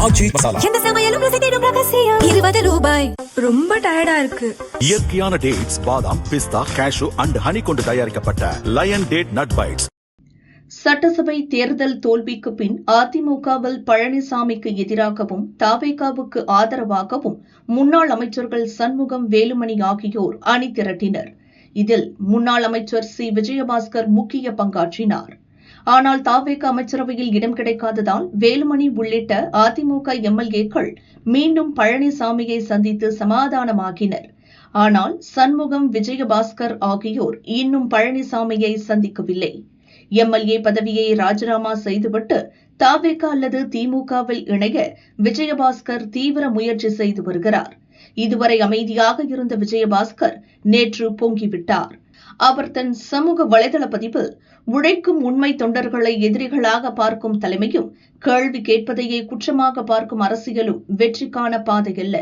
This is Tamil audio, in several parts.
ஆச்சி மசாலா. எந்த சமையலும் ருசி தேடும் ரகசியம். 20 ரூபாய். ரொம்ப டயர்டா இருக்கு. இயற்கையான டேட்ஸ், பாதாம், பிஸ்தா, கேஷு அண்ட் ஹனி கொண்டு தயாரிக்கப்பட்ட லயன் டேட் நட் பைட்ஸ். சட்டசபை தேர்தல் தோல்விக்கு பின் அதிமுகவில் பழனிசாமிக்கு எதிராகவும் தவேகாவுக்கு ஆதரவாகவும் முன்னாள் அமைச்சர்கள் சண்முகம், வேலுமணி ஆகியோர் அணி திரட்டினர். இதில் முன்னாள் அமைச்சர் சி. விஜயபாஸ்கர் முக்கிய பங்காற்றினார். ஆனால் தவேகா அமைச்சரவையில் இடம் கிடைக்காததால் வேலுமணி உள்ளிட்ட அதிமுக எம்எல்ஏக்கள் மீண்டும் பழனிசாமியை சந்தித்து சமாதானமாகினர். ஆனால் சண்முகம், விஜயபாஸ்கர் ஆகியோர் இன்னும் பழனிசாமியை சந்திக்கவில்லை. எம்எல்ஏ பதவியை ராஜினாமா செய்துவிட்டு தவேகா அல்லது திமுகவில் இணைய விஜயபாஸ்கர் தீவிர முயற்சி செய்து வருகிறார். இதுவரை அமைதியாக இருந்த விஜயபாஸ்கர் நேற்று பொங்கிவிட்டார். அவர் தன் சமூக வலைதள பதிவில் உழைக்கும் உண்மை தொண்டர்களை எதிரிகளாக பார்க்கும் தலைமையும், கேள்வி கேட்பதையே குற்றமாக பார்க்கும் அரசியலும் வெற்றிக்கான பாதையல்ல.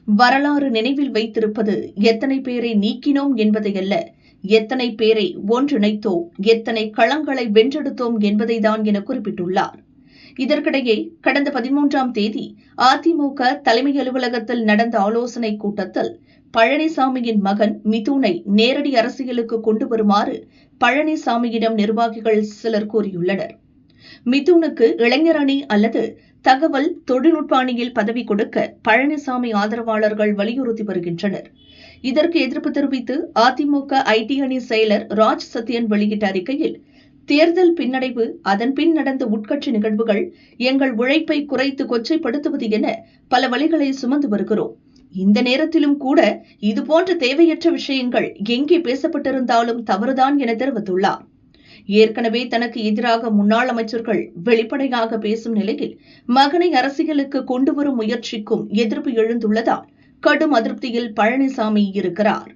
வரலாறு நினைவில் வைத்திருப்பது எத்தனை பேரை நீக்கினோம் என்பதையல்ல, எத்தனை பேரை ஒன்றிணைத்தோம், எத்தனை களங்களை வென்றெடுத்தோம் என்பதைதான் என குறிப்பிட்டுள்ளார். இதற்கிடையே கடந்த 13ஆம் தேதி அதிமுக தலைமை அலுவலகத்தில் நடந்த ஆலோசனைக் கூட்டத்தில் பழனிசாமியின் மகன் மிதுனை நேரடி அரசியலுக்கு கொண்டு வருமாறு பழனிசாமியிடம் நிர்வாகிகள் சிலர் கூறியுள்ளனர். மிதுனுக்கு இளைஞர் அணி அல்லது தகவல் தொழில்நுட்ப அணியில் பதவி கொடுக்க பழனிசாமி ஆதரவாளர்கள் வலியுறுத்தி வருகின்றனர். இதற்கு எதிர்ப்பு தெரிவித்து அதிமுக ஐடி அணி செயலர் ராஜ் சத்யன் வெளியிட்ட அறிக்கையில், தேர்தல் பின்னடைவு, அதன் பின் நடந்த உட்கட்சி நிகழ்வுகள் எங்கள் உழைப்பை குறைத்து கொச்சைப்படுத்துவது என பல வழிகளை சுமந்து வருகிறோம். இந்த நேரத்திலும் கூட இதுபோன்ற தேவையற்ற விஷயங்கள் எங்கே பேசப்பட்டிருந்தாலும் தவறுதான் என தெரிவித்துள்ளார். ஏற்கனவே தனக்கு எதிராக முன்னாள் அமைச்சர்கள் வெளிப்படையாக பேசும் நிலையில் மகனை அரசியலுக்கு கொண்டுவரும் முயற்சிக்கும் எதிர்ப்பு எழுந்துள்ளதால் கடும் அதிருப்தியில் பழனிசாமி இருக்கிறார்.